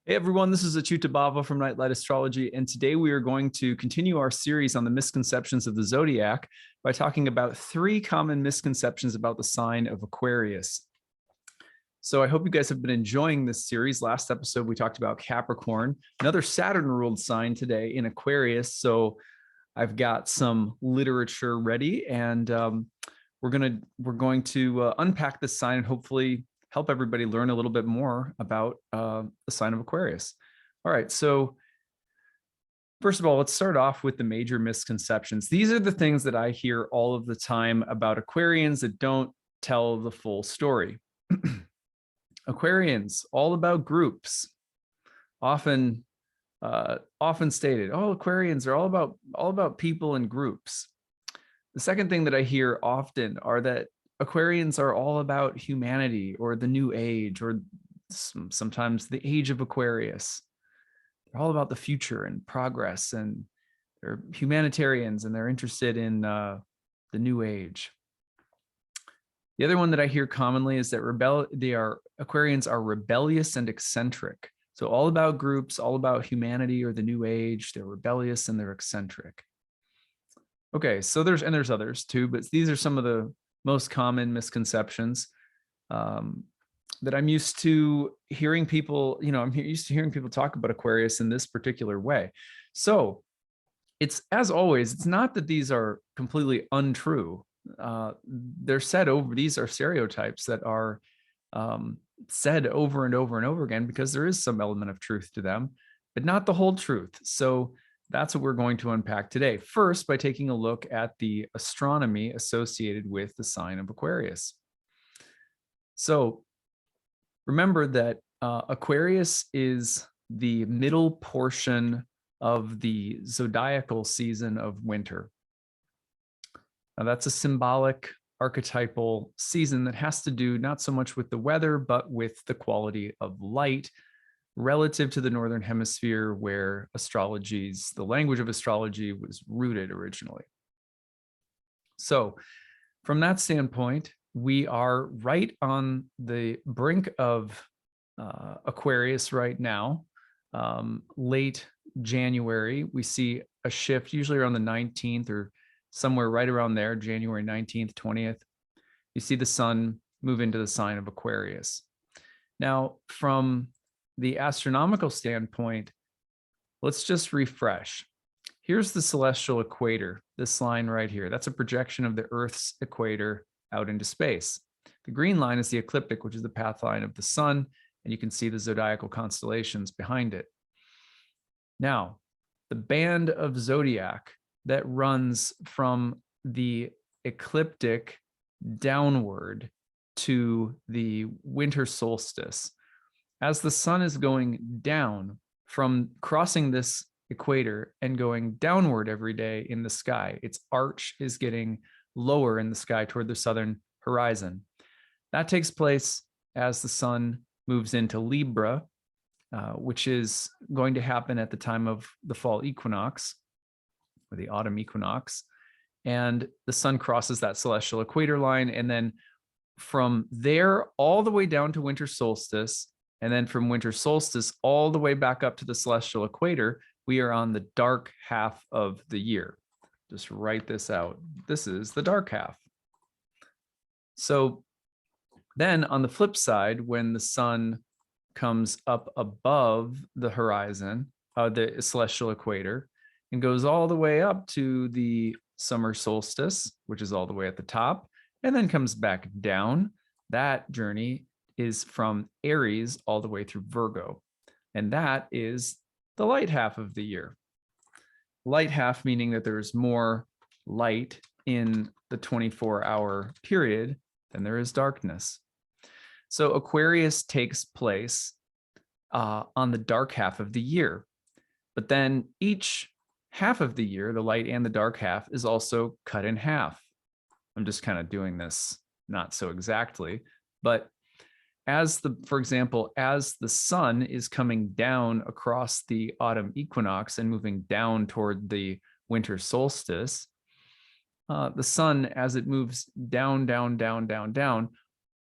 Hey everyone, this is acyuta-bhava from Nightlight Astrology, and today we are going to continue our series on the misconceptions of the Zodiac by talking about 3 common misconceptions about the sign of Aquarius. So I hope you guys have been enjoying this series. Last episode, we talked about Capricorn, another Saturn-ruled sign today in Aquarius. So I've got some literature ready, and we're going to unpack this sign and hopefully help everybody learn a little bit more about the sign of Aquarius. All right, so first of all, let's start off with the major misconceptions. These are the things that I hear all of the time about Aquarians that don't tell the full story. Aquarians, all about groups. Often stated, oh, Aquarians are all about people and groups. The second thing that I hear often are that Aquarians are all about humanity or the new age, or sometimes the age of Aquarius. They're all about the future and progress, and they're humanitarians and they're interested in the new age. The other one that I hear commonly is that Aquarians are rebellious and eccentric. So all about groups, all about humanity or the new age. They're rebellious and they're eccentric. Okay, so there's others too, but these are some of the most common misconceptions that I'm used to hearing people, I'm used to hearing people talk about Aquarius in this particular way. So it's, as always, it's not that these are completely untrue. They're said over, these are stereotypes that are said over and over and over again because there is some element of truth to them, but not the whole truth. So that's what we're going to unpack today. First, by taking a look at the astronomy associated with the sign of Aquarius. So remember that Aquarius is the middle portion of the zodiacal season of winter. Now, that's a symbolic archetypal season that has to do not so much with the weather, but with the quality of light relative to the Northern Hemisphere, where the language of astrology was rooted originally. So from that standpoint, we are right on the brink of Aquarius right now. Late January, we see a shift, usually around the 19th or somewhere right around there, January 19th, 20th. You see the sun move into the sign of Aquarius. Now, from the astronomical standpoint, let's just refresh. Here's the celestial equator, this line right here. That's a projection of the Earth's equator out into space. The green line is the ecliptic, which is the path line of the sun, and you can see the zodiacal constellations behind it. Now, the band of Zodiac that runs from the ecliptic downward to the winter solstice. As the sun is going down from crossing this equator and going downward every day in the sky, its arch is getting lower in the sky toward the southern horizon. That takes place as the sun moves into Libra, which is going to happen at the time of the fall equinox or the autumn equinox. And the sun crosses that celestial equator line. And then from there all the way down to winter solstice, and then from winter solstice all the way back up to the celestial equator, we are on the dark half of the year. Just write this out. This is the dark half. So then on the flip side, when the sun comes up above the horizon, the celestial equator, and goes all the way up to the summer solstice, which is all the way at the top, and then comes back down, that journey is from Aries all the way through Virgo. And that is the light half of the year. Light half meaning that there's more light in the 24-hour period than there is darkness. So Aquarius takes place on the dark half of the year. But then each half of the year, the light and the dark half, is also cut in half. I'm just kind of doing this not so exactly, but for example, as the sun is coming down across the autumn equinox and moving down toward the winter solstice, the sun, as it moves down,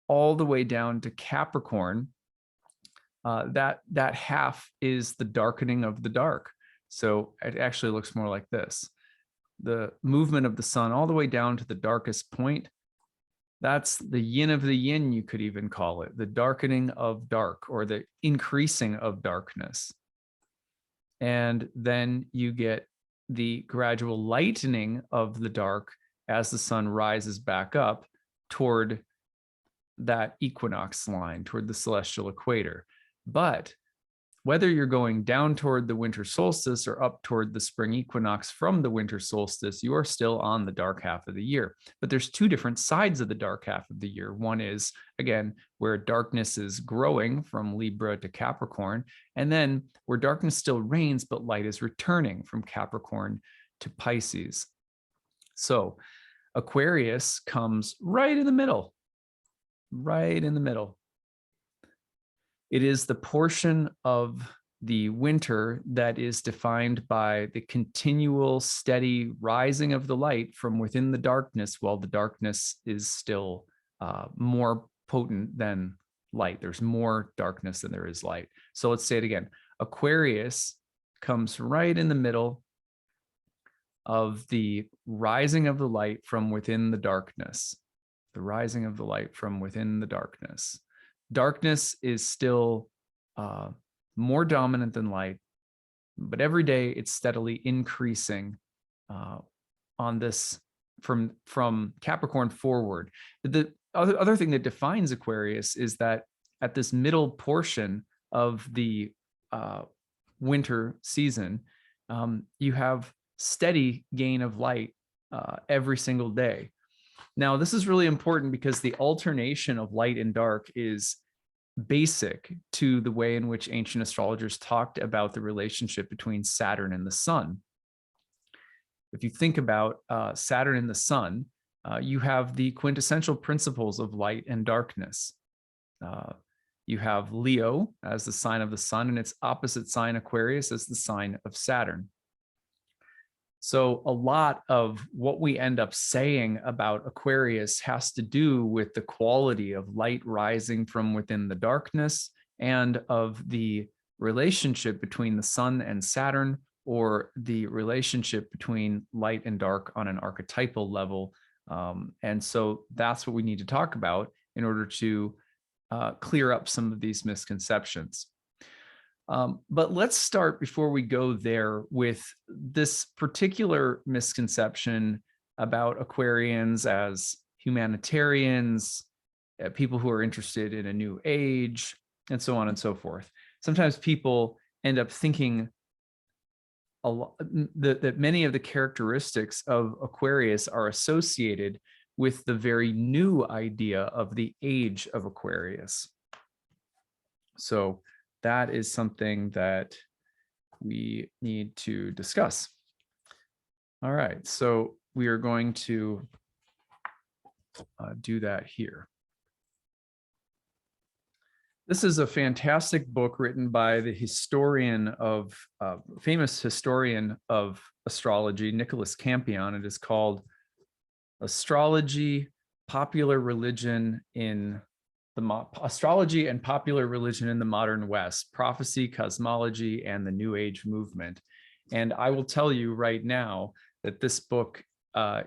all the way down to Capricorn, that half is the darkening of the dark. So it actually looks more like this. The movement of the sun all the way down to the darkest point, that's the yin of the yin, you could even call it, the darkening of dark, or the increasing of darkness. And then you get the gradual lightening of the dark as the sun rises back up toward that equinox line, toward the celestial equator. But whether you're going down toward the winter solstice or up toward the spring equinox from the winter solstice, you are still on the dark half of the year. But there's two different sides of the dark half of the year. One is, again, where darkness is growing from Libra to Capricorn, and then where darkness still reigns, but light is returning from Capricorn to Pisces. So Aquarius comes right in the middle, right in the middle. It is the portion of the winter that is defined by the continual steady rising of the light from within the darkness, while the darkness is still more potent than light. There's more darkness than there is light. So let's say it again. Aquarius comes right in the middle of the rising of the light from within the darkness. The rising of the light from within the darkness. Darkness is still more dominant than light, but every day it's steadily increasing on this from Capricorn forward. The other thing that defines Aquarius is that at this middle portion of the winter season, you have steady gain of light every single day. Now, this is really important because the alternation of light and dark is basic to the way in which ancient astrologers talked about the relationship between Saturn and the sun. If you think about Saturn and the sun, you have the quintessential principles of light and darkness. You have Leo as the sign of the sun, and its opposite sign, Aquarius, as the sign of Saturn. So a lot of what we end up saying about Aquarius has to do with the quality of light rising from within the darkness and of the relationship between the sun and Saturn, or the relationship between light and dark on an archetypal level. And so that's what we need to talk about in order to clear up some of these misconceptions. But let's start, before we go there, with this particular misconception about Aquarians as humanitarians, people who are interested in a new age, and so on and so forth. Sometimes people end up thinking that many of the characteristics of Aquarius are associated with the very new idea of the age of Aquarius. So that is something that we need to discuss. All right, so we are going to do that here. This is a fantastic book written by the famous historian of astrology, Nicholas Campion. It is called Astrology, Popular Religion in Astrology and Popular Religion in the Modern West, Prophecy, Cosmology, and the New Age Movement. And I will tell you right now that this book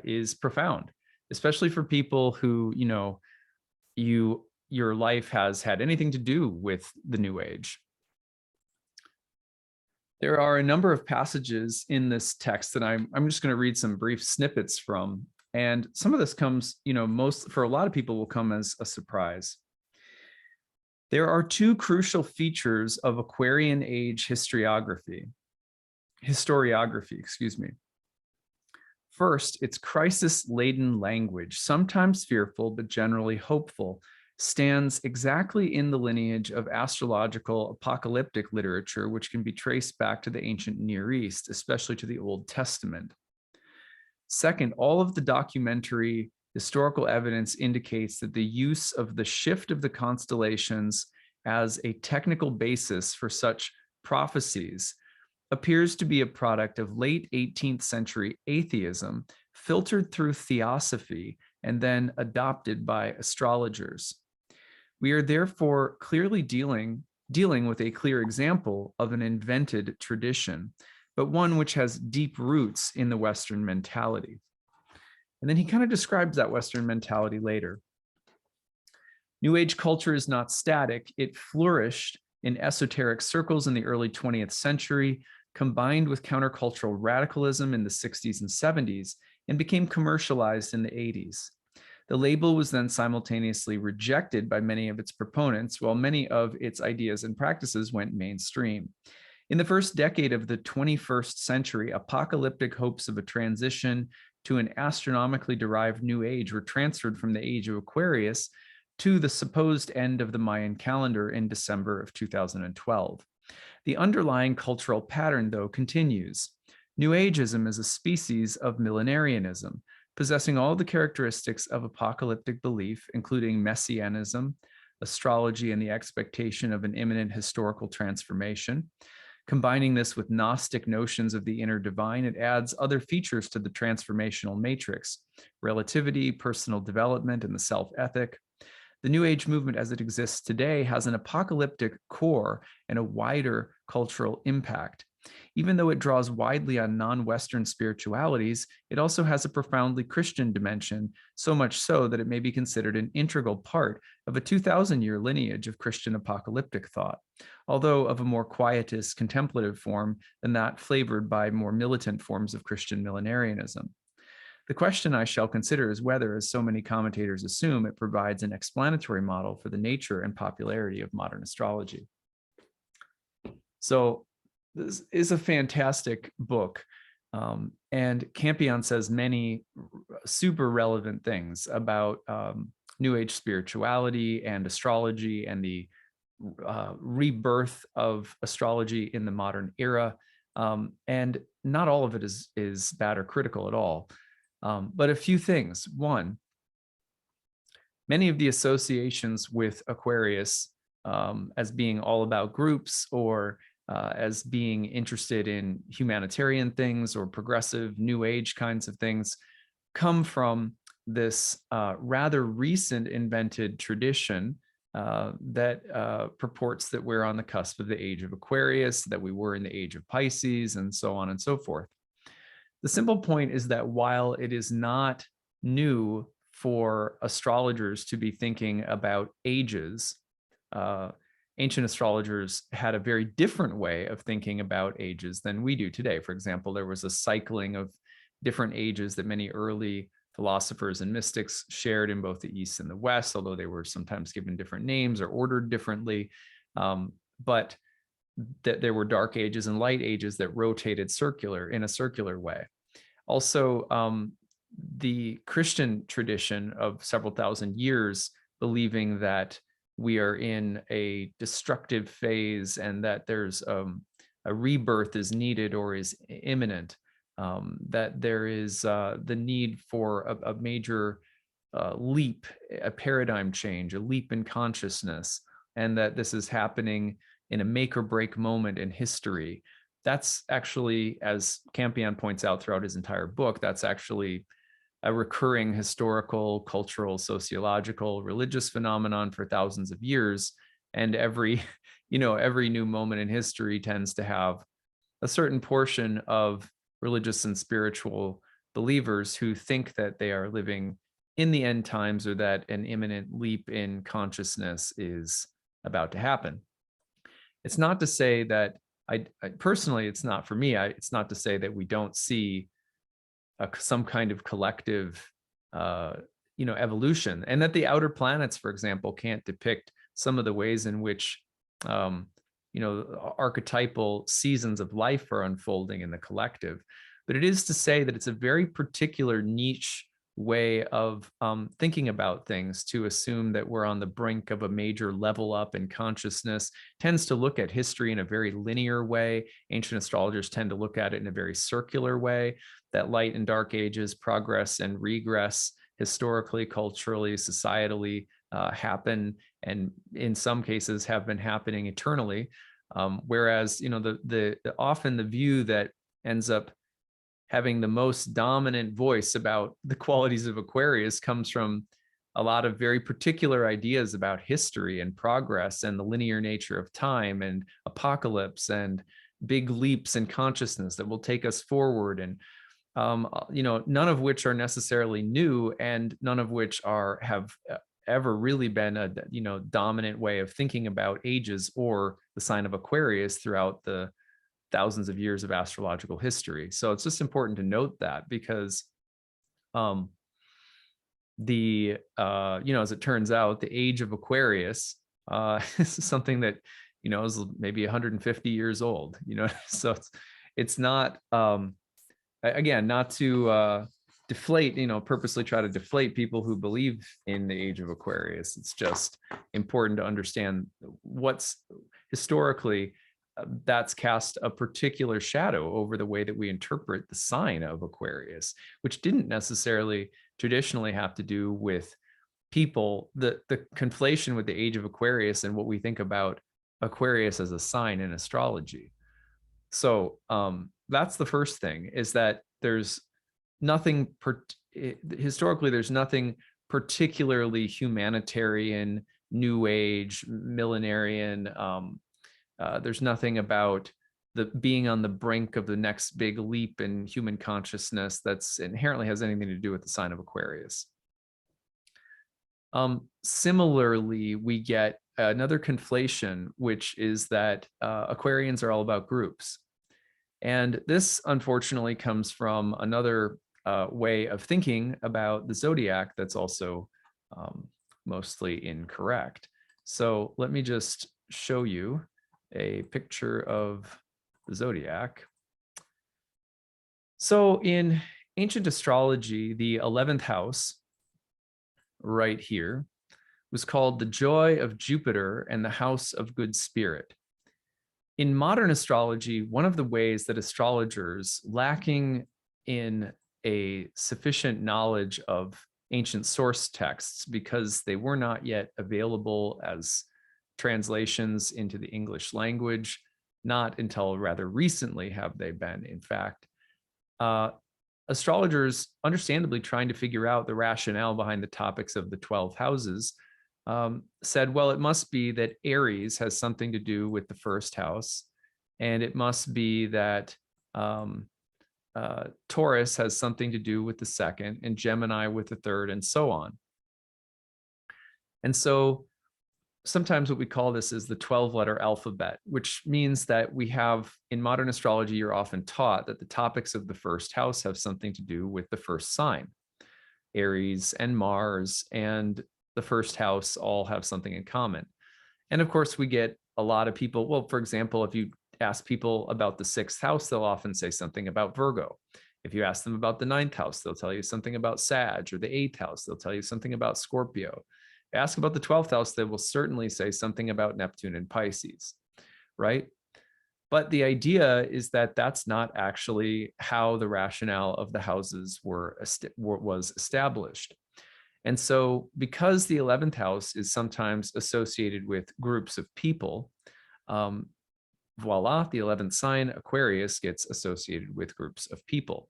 is profound, especially for people who, your life has had anything to do with the New Age. There are a number of passages in this text that I'm just going to read some brief snippets from. And some of this comes, for a lot of people will come as a surprise. There are two crucial features of Aquarian age historiography. First, its crisis-laden language, sometimes fearful but generally hopeful, stands exactly in the lineage of astrological apocalyptic literature, which can be traced back to the ancient Near East, especially to the Old Testament. Second, all of the documentary historical evidence indicates that the use of the shift of the constellations as a technical basis for such prophecies appears to be a product of late 18th century atheism, filtered through theosophy and then adopted by astrologers. We are therefore clearly dealing dealing with a clear example of an invented tradition, but one which has deep roots in the Western mentality. And then he kind of describes that Western mentality later. New Age culture is not static. It flourished in esoteric circles in the early 20th century, combined with countercultural radicalism in the 60s and 70s, and became commercialized in the 80s. The label was then simultaneously rejected by many of its proponents, while many of its ideas and practices went mainstream. In the first decade of the 21st century, apocalyptic hopes of a transition to an astronomically derived new age were transferred from the age of Aquarius to the supposed end of the Mayan calendar in December of 2012. The underlying cultural pattern, though, continues. New Ageism is a species of millenarianism, possessing all the characteristics of apocalyptic belief, including messianism, astrology, and the expectation of an imminent historical transformation. Combining this with Gnostic notions of the inner divine, it adds other features to the transformational matrix: relativity, personal development, and the self-ethic. The New Age movement as it exists today has an apocalyptic core and a wider cultural impact. Even though it draws widely on non-Western spiritualities, it also has a profoundly Christian dimension, so much so that it may be considered an integral part of a 2,000-year lineage of Christian apocalyptic thought, although of a more quietist, contemplative form than that flavored by more militant forms of Christian millenarianism. The question I shall consider is whether, as so many commentators assume, it provides an explanatory model for the nature and popularity of modern astrology. So this is a fantastic book. And Campion says many super relevant things about New Age spirituality and astrology and the rebirth of astrology in the modern era. And not all of it is bad or critical at all. But a few things. One, many of the associations with Aquarius as being all about groups or as being interested in humanitarian things or progressive New Age kinds of things come from this rather recent invented tradition that purports that we're on the cusp of the age of Aquarius, that we were in the age of Pisces, and so on and so forth. The simple point is that while it is not new for astrologers to be thinking about ages, ancient astrologers had a very different way of thinking about ages than we do today. For example, there was a cycling of different ages that many early philosophers and mystics shared in both the East and the West, although they were sometimes given different names or ordered differently. But that there were dark ages and light ages that rotated in a circular way. Also, the Christian tradition of several thousand years believing that we are in a destructive phase and that there's a rebirth is needed or is imminent, that there is the need for a major leap, a paradigm change, a leap in consciousness, and that this is happening in a make or break moment in history. That's actually, as Campion points out throughout his entire book, that's actually a recurring historical, cultural, sociological, religious phenomenon for thousands of years. And every new moment in history tends to have a certain portion of religious and spiritual believers who think that they are living in the end times or that an imminent leap in consciousness is about to happen. It's not to say that I personally, it's not for me. It's not to say that we don't see some kind of collective, evolution, and that the outer planets, for example, can't depict some of the ways in which, archetypal seasons of life are unfolding in the collective. But it is to say that it's a very particular niche way of thinking about things to assume that we're on the brink of a major level up in consciousness. Tends to look at history in a very linear way. Ancient astrologers tend to look at it in a very circular way, that light and dark ages progress and regress historically, culturally, societally, happen, and in some cases have been happening eternally. Whereas, often the view that ends up having the most dominant voice about the qualities of Aquarius comes from a lot of very particular ideas about history and progress and the linear nature of time and apocalypse and big leaps in consciousness that will take us forward. And none of which are necessarily new, and none of which have ever really been a dominant way of thinking about ages or the sign of Aquarius throughout the thousands of years of astrological history. So it's just important to note that, because as it turns out, the age of Aquarius is something that is maybe 150 years old. So it's not again, not to deflate, purposely try to deflate people who believe in the age of Aquarius. It's just important to understand what's historically that's cast a particular shadow over the way that we interpret the sign of Aquarius, which didn't necessarily traditionally have to do with people. The conflation with the age of Aquarius and what we think about Aquarius as a sign in astrology. So that's the first thing, is that there's nothing historically, there's nothing particularly humanitarian, new age, millenarian. There's nothing about the being on the brink of the next big leap in human consciousness that's inherently has anything to do with the sign of Aquarius. Similarly, we get another conflation, which is that Aquarians are all about groups. And this, unfortunately, comes from another way of thinking about the zodiac that's also mostly incorrect. So let me just show you a picture of the zodiac. So in ancient astrology, the 11th house right here was called the joy of Jupiter and the house of good spirit. In modern astrology, one of the ways that astrologers, lacking in a sufficient knowledge of ancient source texts, because they were not yet available as translations into the English language, not until rather recently have they been, in fact, astrologers, understandably trying to figure out the rationale behind the topics of the 12 houses, said, well, it must be that Aries has something to do with the first house, and it must be that Taurus has something to do with the second, and Gemini with the third, and so on. And so sometimes what we call this is the 12-letter alphabet, which means that we have, in modern astrology, you're often taught that the topics of the first house have something to do with the first sign. Aries and Mars and the first house all have something in common. And of course, we get a lot of people, well, for example, if you ask people about the 6th house, they'll often say something about Virgo. If you ask them about the 9th house, they'll tell you something about Sag, or the 8th house, they'll tell you something about Scorpio. Ask about the 12th house, they will certainly say something about Neptune and Pisces, right? But the idea is that that's not actually how the rationale of the houses was established. And so because the 11th house is sometimes associated with groups of people, voila, the 11th sign, Aquarius, gets associated with groups of people.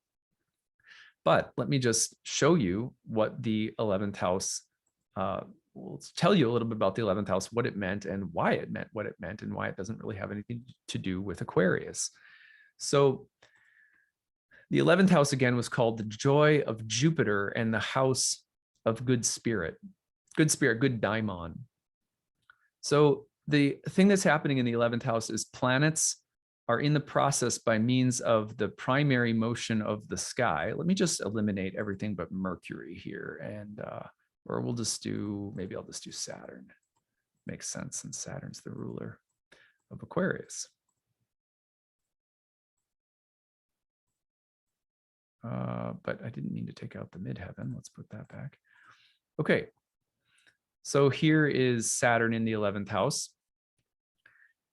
But let me just show you what the 11th house, we'll tell you a little bit about the 11th house, what it meant and why it meant what it meant, and why it doesn't really have anything to do with Aquarius. So the 11th house, again, was called the joy of Jupiter and the house of good spirit, good daimon. So the thing that's happening in the 11th house is planets are in the process by means of the primary motion of the sky. Let me just eliminate everything but Mercury here, and or we'll just do, maybe I'll just do Saturn. Makes sense, since Saturn's the ruler of Aquarius. But I didn't mean to take out the midheaven. Let's put that back. Okay, so here is Saturn in the 11th house.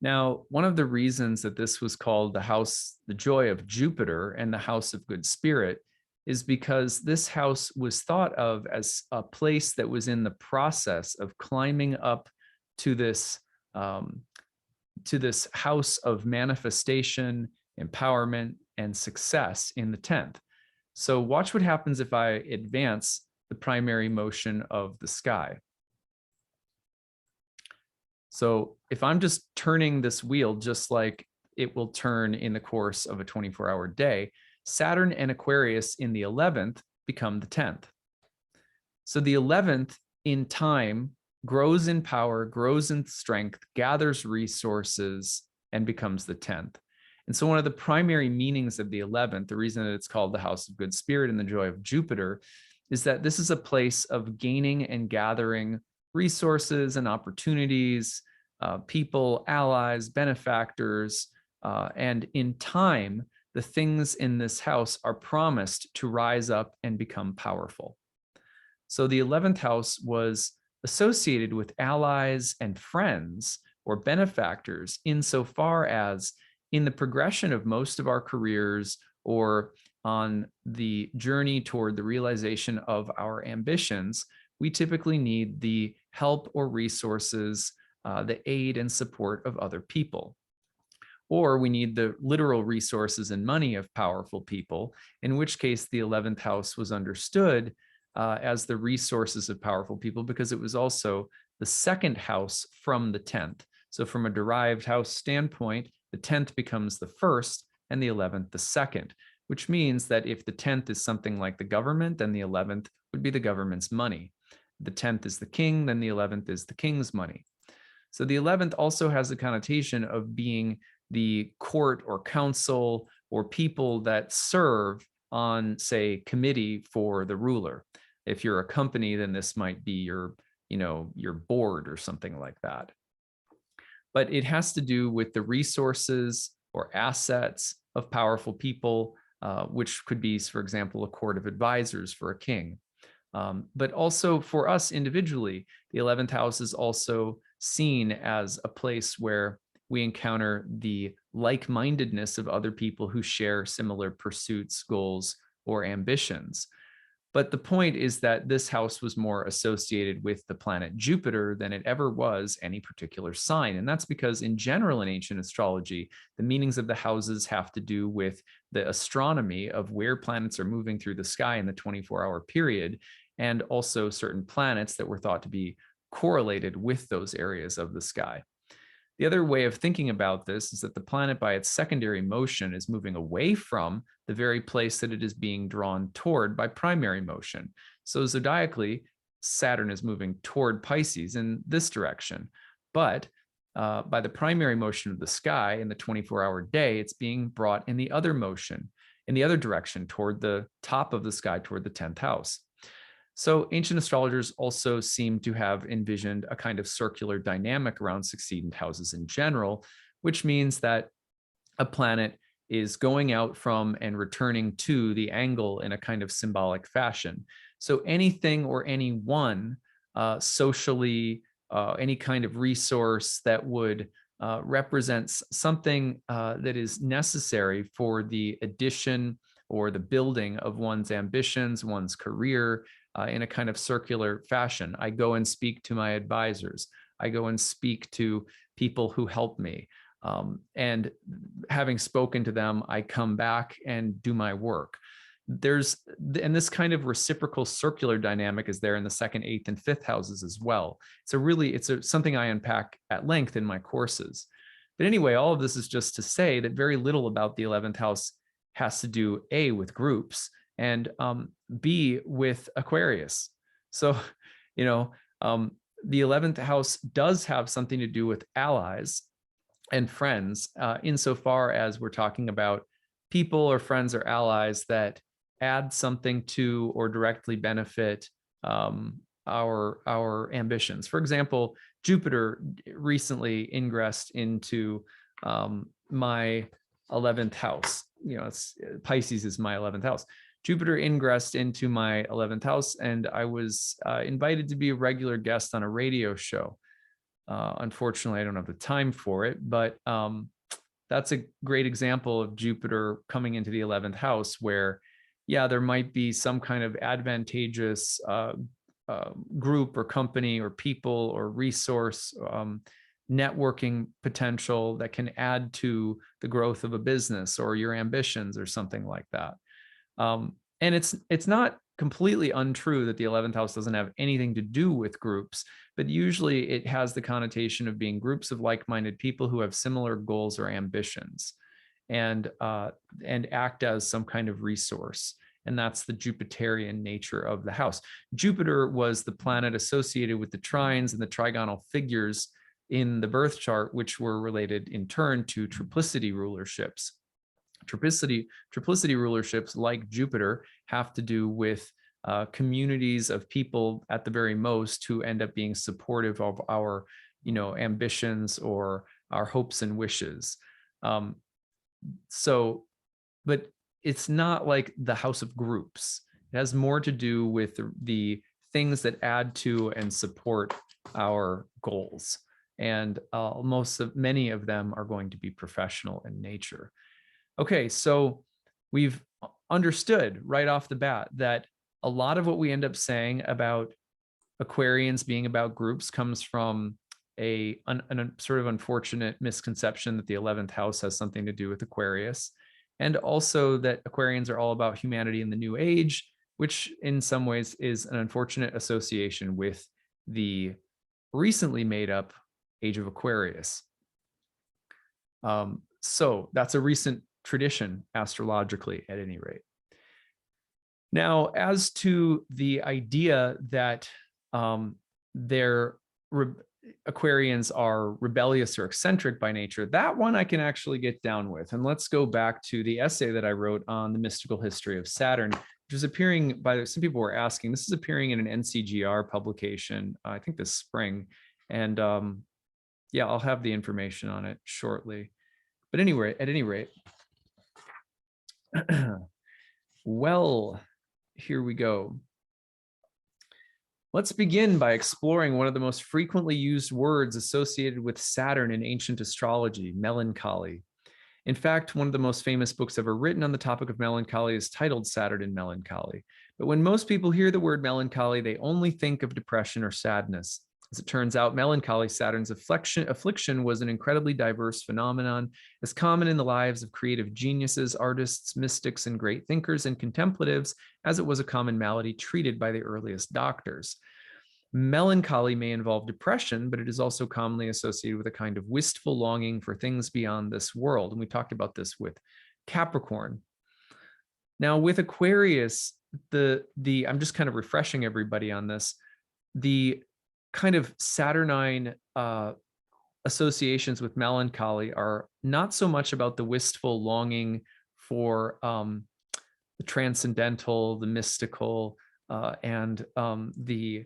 Now, one of the reasons that this was called the house, the joy of Jupiter and the house of good spirit, is because this house was thought of as a place that was in the process of climbing up to this house of manifestation, empowerment, and success in the 10th. So watch what happens if I advance the the primary motion of the sky. So if I'm just turning this wheel just like it will turn in the course of a 24-hour day, Saturn and Aquarius in the 11th become the 10th. So the 11th in time grows in power, grows in strength, gathers resources, and becomes the 10th. And so one of the primary meanings of the 11th, the reason that it's called the house of good spirit and the joy of Jupiter, is that this is a place of gaining and gathering resources and opportunities, people, allies, benefactors, and in time, the things in this house are promised to rise up and become powerful. So the 11th house was associated with allies and friends or benefactors insofar as in the progression of most of our careers or on the journey toward the realization of our ambitions, we typically need the help or resources, the aid and support of other people. Or we need the literal resources and money of powerful people, in which case the 11th house was understood as the resources of powerful people because it was also the second house from the 10th. So from a derived house standpoint, the 10th becomes the first and the 11th the second, which means that if the 10th is something like the government, then the 11th would be the government's money. The 10th is the king, then the 11th is the king's money. So the 11th also has the connotation of being the court or council or people that serve on, say, committee for the ruler. If you're a company, then this might be your board or something like that. But it has to do with the resources or assets of powerful people, which could be, for example, a court of advisors for a king. But also for us individually, the 11th house is also seen as a place where we encounter the like-mindedness of other people who share similar pursuits, goals, or ambitions. But the point is that this house was more associated with the planet Jupiter than it ever was any particular sign. And that's because in general in ancient astrology, the meanings of the houses have to do with the astronomy of where planets are moving through the sky in the 24-hour period, and also certain planets that were thought to be correlated with those areas of the sky. The other way of thinking about this is that the planet by its secondary motion is moving away from the very place that it is being drawn toward by primary motion. So zodiacally, Saturn is moving toward Pisces in this direction. But by the primary motion of the sky in the 24-hour day, it's being brought in the other motion, in the other direction, toward the top of the sky, toward the 10th house. So ancient astrologers also seem to have envisioned a kind of circular dynamic around succedent houses in general, which means that a planet is going out from and returning to the angle in a kind of symbolic fashion. So anything or anyone socially, any kind of resource that would represent something that is necessary for the addition or the building of one's ambitions, one's career, in a kind of circular fashion. I go and speak to my advisors. I go and speak to people who help me. And having spoken to them, I come back and do my work. And this kind of reciprocal circular dynamic is there in the 2nd, 8th, and 5th houses as well. It's something I unpack at length in my courses. But anyway, all of this is just to say that very little about the 11th house has to do A, with groups, and B, with Aquarius. So, the 11th house does have something to do with allies and friends, insofar as we're talking about people or friends or allies that add something to or directly benefit our ambitions. For example, Jupiter recently ingressed into my 11th house. Pisces is my 11th house. Jupiter ingressed into my 11th house, and I was invited to be a regular guest on a radio show. Unfortunately, I don't have the time for it, but that's a great example of Jupiter coming into the 11th house where, yeah, there might be some kind of advantageous group or company or people or resource networking potential that can add to the growth of a business or your ambitions or something like that. And it's not completely untrue that the 11th house doesn't have anything to do with groups, but usually it has the connotation of being groups of like-minded people who have similar goals or ambitions, and act as some kind of resource. And that's the Jupiterian nature of the house. Jupiter was the planet associated with the trines and the trigonal figures in the birth chart, which were related in turn to triplicity rulerships. Triplicity rulerships, like Jupiter, have to do with communities of people at the very most who end up being supportive of our, ambitions or our hopes and wishes. But it's not like the house of groups. It has more to do with the things that add to and support our goals. And many of them are going to be professional in nature. Okay, so we've understood right off the bat that a lot of what we end up saying about Aquarians being about groups comes from a sort of unfortunate misconception that the 11th house has something to do with Aquarius, and also that Aquarians are all about humanity in the new age, which in some ways is an unfortunate association with the recently made up age of Aquarius. So that's a recent tradition astrologically, at any rate. Now, as to the idea that Aquarians are rebellious or eccentric by nature, that one I can actually get down with. And let's go back to the essay that I wrote on the mystical history of Saturn, which is appearing some people were asking, this is appearing in an NCGR publication, I think this spring. And yeah, I'll have the information on it shortly. But anyway, at any rate, well, here we go. Let's begin by exploring one of the most frequently used words associated with Saturn in ancient astrology, melancholy. In fact, one of the most famous books ever written on the topic of melancholy is titled Saturn in Melancholy. But when most people hear the word melancholy, they only think of depression or sadness. As it turns out, melancholy, Saturn's affliction, was an incredibly diverse phenomenon, as common in the lives of creative geniuses, artists, mystics, and great thinkers and contemplatives, as it was a common malady treated by the earliest doctors. Melancholy may involve depression, but it is also commonly associated with a kind of wistful longing for things beyond this world. And we talked about this with Capricorn. Now, with Aquarius, I'm just kind of refreshing everybody on this. The kind of Saturnine associations with melancholy are not so much about the wistful longing for the transcendental, the mystical, and the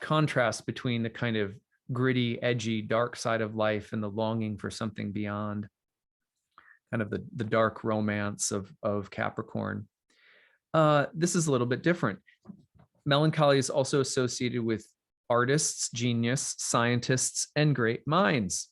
contrast between the kind of gritty, edgy, dark side of life and the longing for something beyond, kind of the dark romance of Capricorn. This is a little bit different. Melancholy is also associated with artists, genius, scientists, and great minds.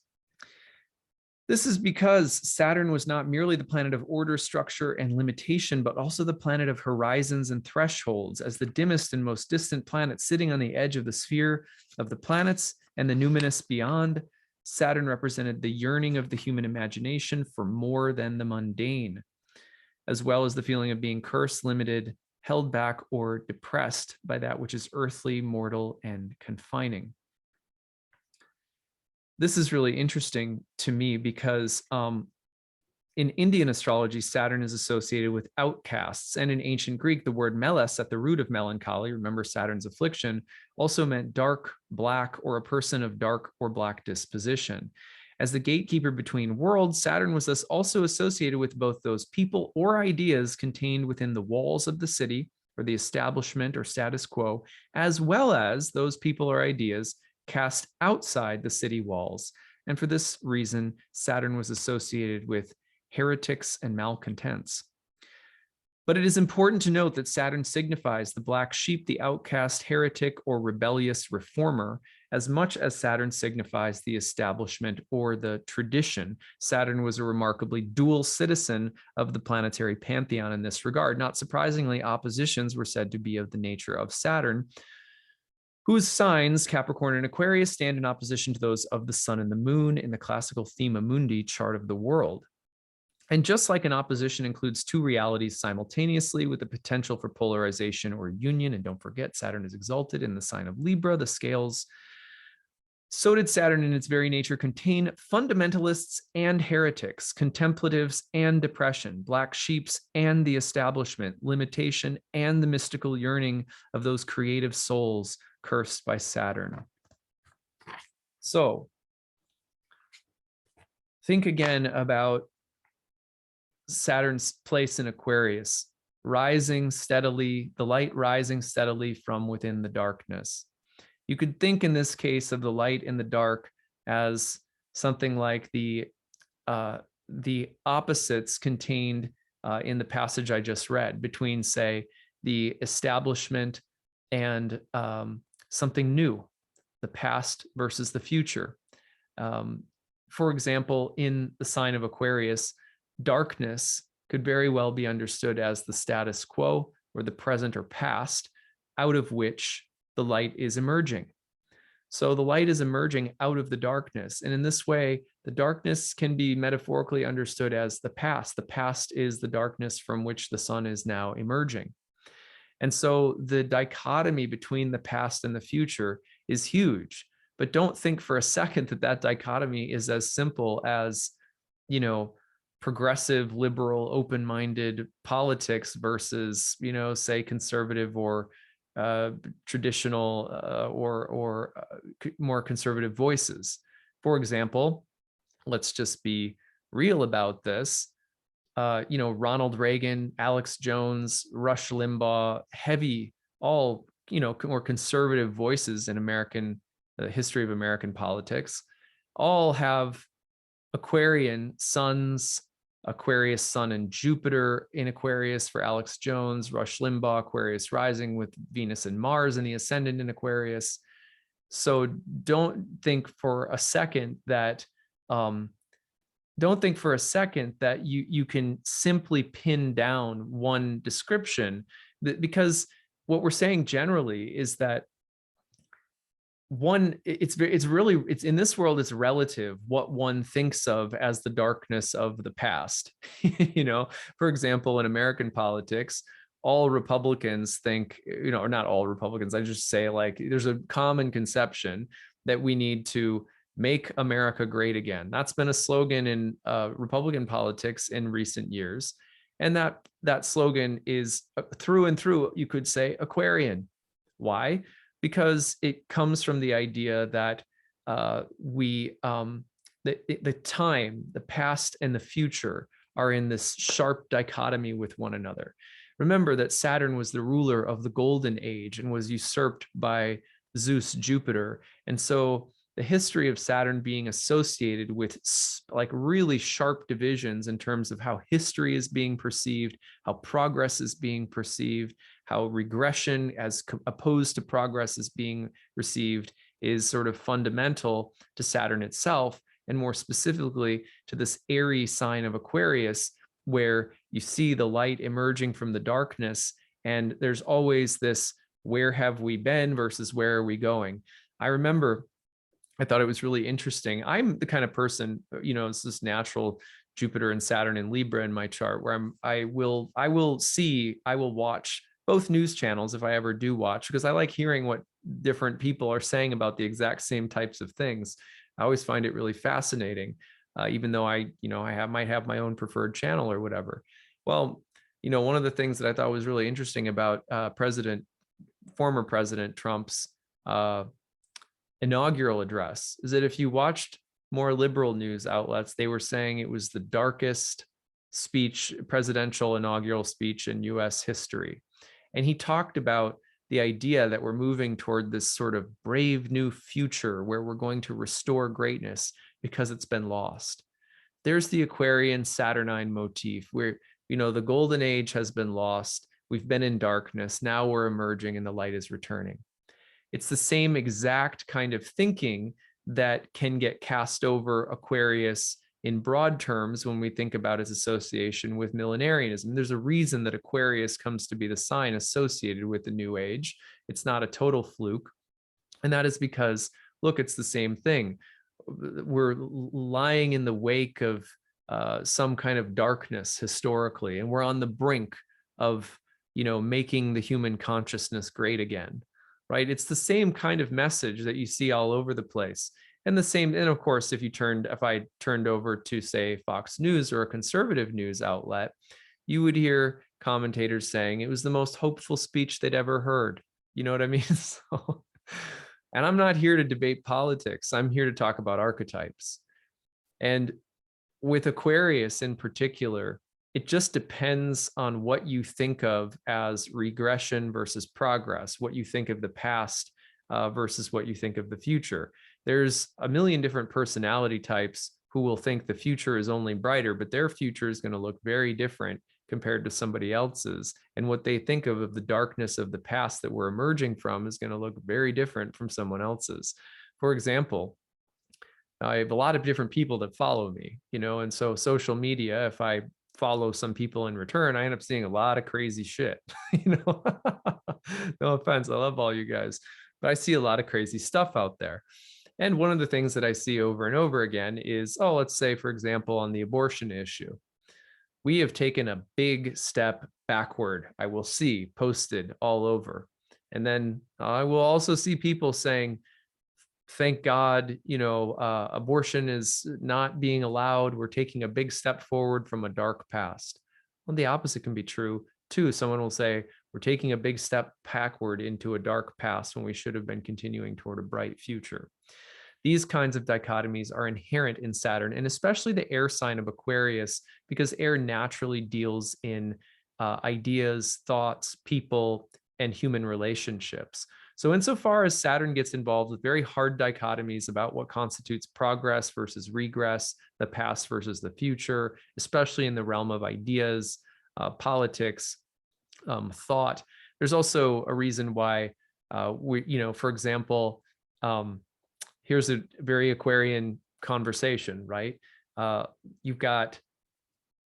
This is because Saturn was not merely the planet of order, structure, and limitation, but also the planet of horizons and thresholds. As the dimmest and most distant planet sitting on the edge of the sphere of the planets and the numinous beyond, Saturn represented the yearning of the human imagination for more than the mundane, as well as the feeling of being cursed, limited, held back, or depressed by that which is earthly, mortal, and confining. This is really interesting to me because in Indian astrology, Saturn is associated with outcasts. And in ancient Greek, the word meles, at the root of melancholy, remember Saturn's affliction, also meant dark, black, or a person of dark or black disposition. As the gatekeeper between worlds, Saturn was thus also associated with both those people or ideas contained within the walls of the city, or the establishment or status quo, as well as those people or ideas cast outside the city walls. And for this reason, Saturn was associated with heretics and malcontents. But it is important to note that Saturn signifies the black sheep, the outcast, heretic, or rebellious reformer, as much as Saturn signifies the establishment or the tradition. Saturn was a remarkably dual citizen of the planetary pantheon in this regard. Not surprisingly, oppositions were said to be of the nature of Saturn, whose signs, Capricorn and Aquarius, stand in opposition to those of the sun and the moon in the classical Thema Mundi chart of the world. And just like an opposition includes two realities simultaneously with the potential for polarization or union, and don't forget, Saturn is exalted in the sign of Libra, the scales, so did Saturn in its very nature contain fundamentalists and heretics, contemplatives and depression, black sheeps and the establishment, limitation and the mystical yearning of those creative souls cursed by Saturn. So think again about Saturn's place in Aquarius, rising steadily, the light rising steadily from within the darkness. You could think in this case of the light and the dark as something like the opposites contained in the passage I just read between, say, the establishment and something new, the past versus the future. For example, in the sign of Aquarius, darkness could very well be understood as the status quo or the present or past, out of which the light is emerging. So the light is emerging out of the darkness. And in this way, the darkness can be metaphorically understood as the past. The past is the darkness from which the sun is now emerging. And so the dichotomy between the past and the future is huge. But don't think for a second that that dichotomy is as simple as, you know, progressive, liberal, open-minded politics versus, you know, say conservative or traditional or more conservative voices. For example, let's just be real about this. You know, Ronald Reagan, Alex Jones, Rush Limbaugh, heavy, all, you know, more conservative voices in American, the history of American politics, all have Aquarian suns, Aquarius sun and Jupiter in Aquarius for Alex Jones, Rush Limbaugh, Aquarius rising with Venus and Mars in the ascendant in Aquarius. So don't think for a second that you can simply pin down one description, because what we're saying generally is that it's in this world, it's relative what one thinks of as the darkness of the past. You know, for example, in American politics, all Republicans think, you know, or not all Republicans, I just say, like, there's a common conception that we need to make America great again. That's been a slogan in Republican politics in recent years. And that slogan is through and through, you could say, Aquarian. Why? Because it comes from the idea that the time, the past and the future are in this sharp dichotomy with one another. Remember that Saturn was the ruler of the golden age and was usurped by Zeus, Jupiter. And so the history of Saturn being associated with like really sharp divisions in terms of how history is being perceived, how progress is being perceived, how regression as opposed to progress is being received, is sort of fundamental to Saturn itself, and more specifically to this airy sign of Aquarius, where you see the light emerging from the darkness, and there's always this where have we been versus where are we going. I remember, I thought it was really interesting. I'm the kind of person, you know, it's this natural Jupiter and Saturn and Libra in my chart, where I will watch both news channels if I ever do watch, because I like hearing what different people are saying about the exact same types of things. I always find it really fascinating, even though I might have my own preferred channel or whatever. Well, you know, one of the things that I thought was really interesting about former President Trump's inaugural address is that if you watched more liberal news outlets, they were saying it was the darkest presidential inaugural speech in US history. And he talked about the idea that we're moving toward this sort of brave new future where we're going to restore greatness because it's been lost. There's the Aquarian Saturnine motif where, you know, the golden age has been lost. We've been in darkness. Now we're emerging and the light is returning. It's the same exact kind of thinking that can get cast over Aquarius in broad terms when we think about its association with millenarianism. There's a reason that Aquarius comes to be the sign associated with the New Age. It's not a total fluke. And that is because, look, it's the same thing. We're lying in the wake of some kind of darkness historically, and we're on the brink of, making the human consciousness great again, right? It's the same kind of message that you see all over the place. And the same, and of course, if I turned over to, say, Fox News or a conservative news outlet, you would hear commentators saying it was the most hopeful speech they'd ever heard. You know what I mean? So, and I'm not here to debate politics. I'm here to talk about archetypes. And with Aquarius in particular, it just depends on what you think of as regression versus progress, what you think of the past versus what you think of the future. There's a million different personality types who will think the future is only brighter, but their future is going to look very different compared to somebody else's. And what they think of the darkness of the past that we're emerging from is going to look very different from someone else's. For example, I have a lot of different people that follow me, and so social media, if I follow some people in return, I end up seeing a lot of crazy shit, No offense, I love all you guys, but I see a lot of crazy stuff out there. And one of the things that I see over and over again is, let's say, for example, on the abortion issue, we have taken a big step backward. I will see posted all over. And then I will also see people saying, thank God, abortion is not being allowed. We're taking a big step forward from a dark past. Well, the opposite can be true too. Someone will say, we're taking a big step backward into a dark past when we should have been continuing toward a bright future. These kinds of dichotomies are inherent in Saturn, and especially the air sign of Aquarius, because air naturally deals in ideas, thoughts, people, and human relationships. So insofar as Saturn gets involved with very hard dichotomies about what constitutes progress versus regress, the past versus the future, especially in the realm of ideas, politics, thought, there's also a reason why for example, here's a very Aquarian conversation, right? You've got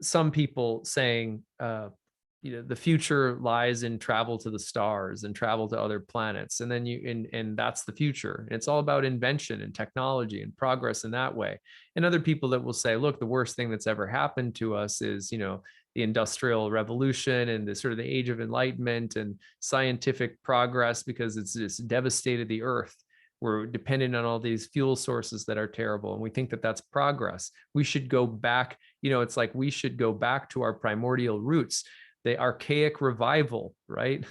some people saying, the future lies in travel to the stars and travel to other planets. And then and that's the future. It's all about invention and technology and progress in that way. And other people that will say, look, the worst thing that's ever happened to us is, the Industrial Revolution and the sort of the Age of Enlightenment and scientific progress, because it's just devastated the earth. We're dependent on all these fuel sources that are terrible. And we think that that's progress. We should go back, it's like we should go back to our primordial roots, the archaic revival, right?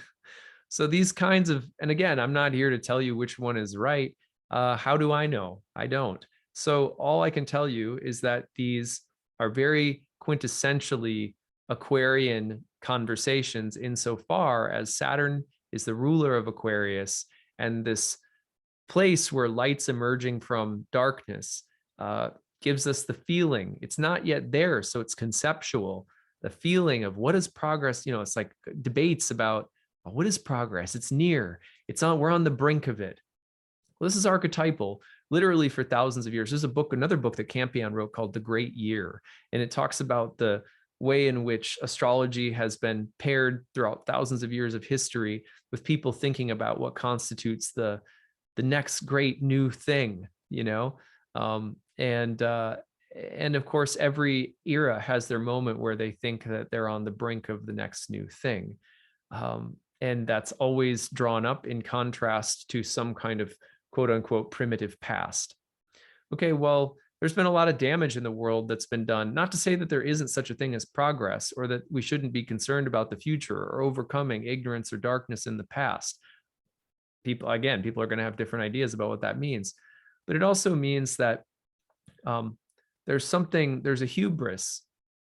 So these kinds of, and again, I'm not here to tell you which one is right. How do I know? I don't. So all I can tell you is that these are very quintessentially Aquarian conversations insofar as Saturn is the ruler of Aquarius, and this place where light's emerging from darkness gives us the feeling. It's not yet there, so it's conceptual. The feeling of what is progress, it's like debates about what is progress. It's near. We're on the brink of it. Well, this is archetypal, literally for thousands of years. There's another book that Campion wrote called The Great Year, and it talks about the way in which astrology has been paired throughout thousands of years of history with people thinking about what constitutes the next great new thing, and of course, every era has their moment where they think that they're on the brink of the next new thing. And that's always drawn up in contrast to some kind of quote unquote primitive past. Okay, well, there's been a lot of damage in the world that's been done. Not to say that there isn't such a thing as progress, or that we shouldn't be concerned about the future or overcoming ignorance or darkness in the past. People are going to have different ideas about what that means. But it also means that there's a hubris,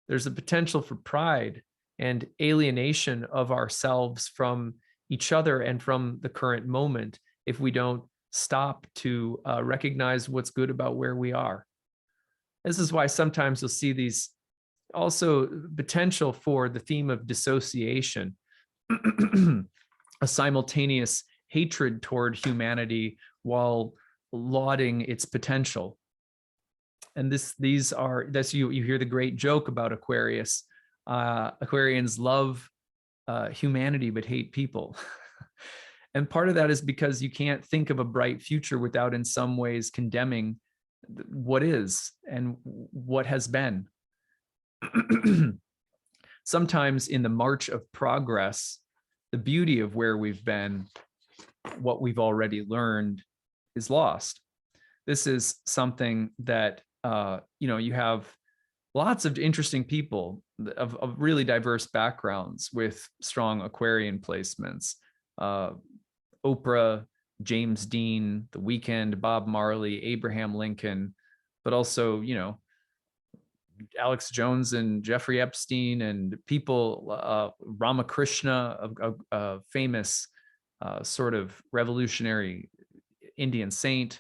there's a potential for pride and alienation of ourselves from each other and from the current moment if we don't stop to recognize what's good about where we are. This is why sometimes you'll see these also potential for the theme of dissociation, a simultaneous hatred toward humanity while lauding its potential. And you hear the great joke about Aquarius. Aquarians love humanity but hate people. And part of that is because you can't think of a bright future without in some ways condemning what is and what has been. Sometimes in the march of progress, the beauty of where we've been, what we've already learned, is lost. This is something that, you have lots of interesting people of really diverse backgrounds with strong Aquarian placements. Oprah, James Dean, The Weeknd, Bob Marley, Abraham Lincoln, but also, Alex Jones and Jeffrey Epstein and people, Ramakrishna, a famous sort of revolutionary Indian saint,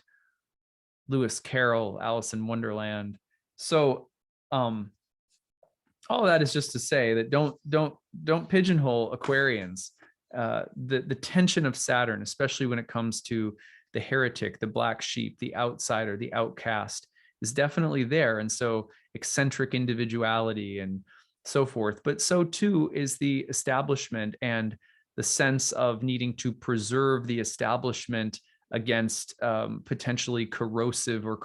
Lewis Carroll, Alice in Wonderland. So all of that is just to say that don't pigeonhole Aquarians. The tension of Saturn, especially when it comes to the heretic, the black sheep, the outsider, the outcast, is definitely there. And so eccentric individuality and so forth, but so too is the establishment and the sense of needing to preserve the establishment against potentially corrosive or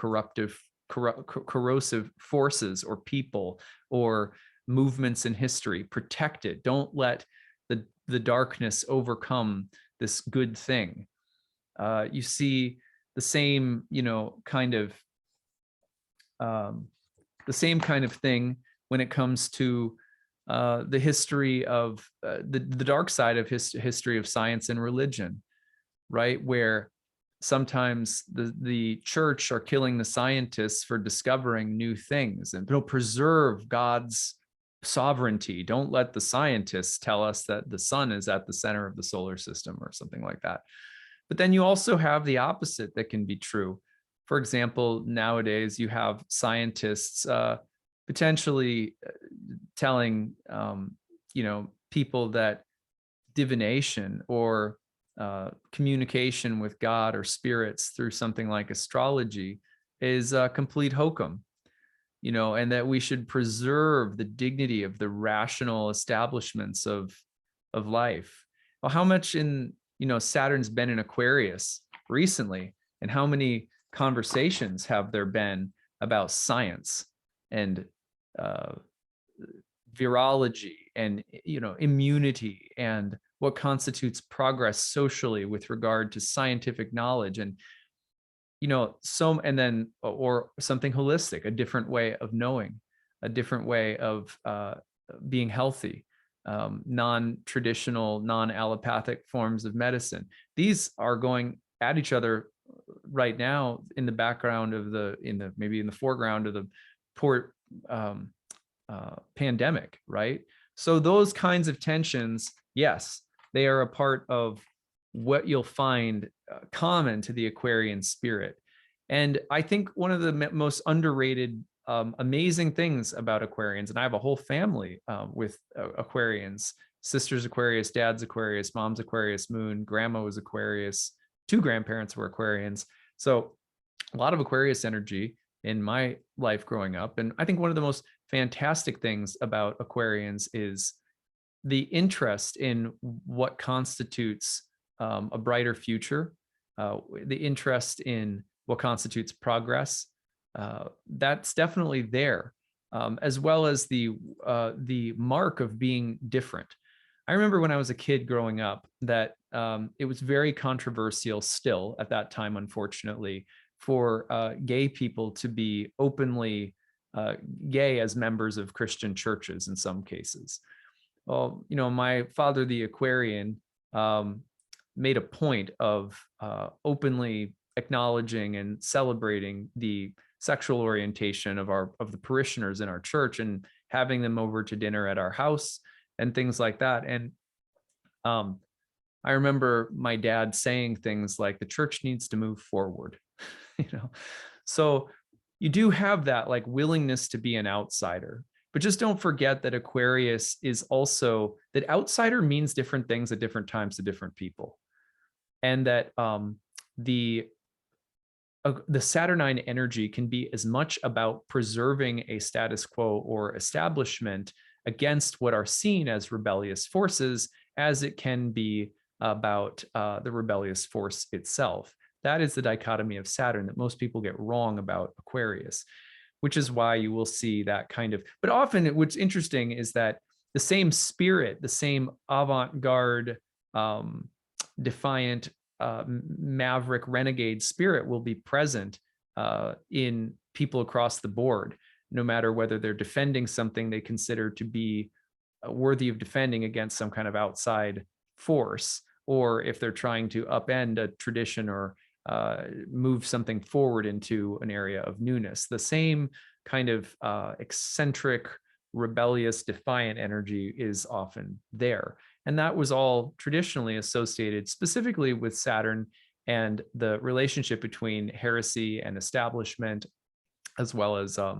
corrosive forces or people or movements in history. Protect it. Don't let the darkness overcome this good thing. You see the same, the same kind of thing when it comes to the history of the dark side of history of science and religion, right? Where sometimes the church are killing the scientists for discovering new things, and they'll preserve God's sovereignty. Don't let the scientists tell us that the sun is at the center of the solar system or something like that. But then you also have the opposite that can be true. For example, nowadays you have scientists potentially telling people that divination or communication with God or spirits through something like astrology is a complete hokum, and that we should preserve the dignity of the rational establishments of life. Well, how much in Saturn's been in Aquarius recently, and how many conversations have there been about science and virology and immunity and what constitutes progress socially with regard to scientific knowledge, and and then or something holistic, a different way of knowing, a different way of being healthy, non-traditional, non-allopathic forms of medicine. These are going at each other right now in the background of maybe in the foreground of the poor pandemic, right? So those kinds of tensions, yes, they are a part of what you'll find common to the Aquarian spirit. And I think one of the most underrated, amazing things about Aquarians, and I have a whole family with Aquarians, sisters Aquarius, dad's Aquarius, mom's Aquarius moon, grandma was Aquarius, 2 grandparents were Aquarians. So a lot of Aquarius energy in my life growing up. And I think one of the most fantastic things about Aquarians is the interest in what constitutes a brighter future, the interest in what constitutes progress. That's definitely there, as well as the mark of being different. I remember when I was a kid growing up that it was very controversial still at that time, unfortunately, for gay people to be openly gay as members of Christian churches in some cases. Well, my father, the Aquarian, made a point of openly acknowledging and celebrating the sexual orientation of the parishioners in our church and having them over to dinner at our house and things like that. And I remember my dad saying things like, the church needs to move forward, So you do have that like willingness to be an outsider, but just don't forget that Aquarius is also, that outsider means different things at different times to different people. And that the Saturnine energy can be as much about preserving a status quo or establishment against what are seen as rebellious forces as it can be about the rebellious force itself. That is the dichotomy of Saturn that most people get wrong about Aquarius. which is why you will see that kind of, but often what's interesting is that the same spirit, the same avant-garde, defiant, maverick renegade spirit will be present in people across the board, no matter whether they're defending something they consider to be worthy of defending against some kind of outside force, or if they're trying to upend a tradition or move something forward into an area of newness. The same kind of eccentric, rebellious, defiant energy is often there. And that was all traditionally associated specifically with Saturn and the relationship between heresy and establishment, as well as the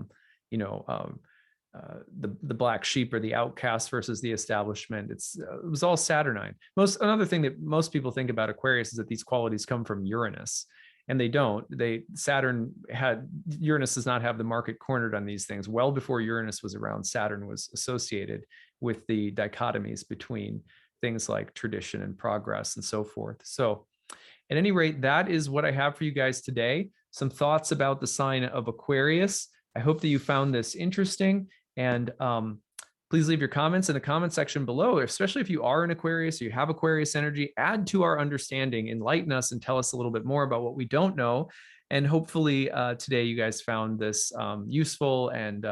black sheep or the outcast versus the establishment. It was all Saturnine. Another thing that most people think about Aquarius is that these qualities come from Uranus, and they don't. Uranus does not have the market cornered on these things. Well before Uranus was around, Saturn was associated with the dichotomies between things like tradition and progress and so forth. So at any rate, that is what I have for you guys today. Some thoughts about the sign of Aquarius. I hope that you found this interesting, and please leave your comments in the comment section below, especially if you are an Aquarius or you have Aquarius energy. Add to our understanding, enlighten us, and tell us a little bit more about what we don't know. And hopefully today you guys found this useful and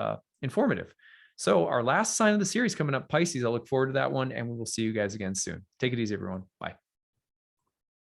informative. So our last sign of the series coming up, Pisces. I look forward to that one, and we will see you guys again soon. Take it easy, everyone. Bye.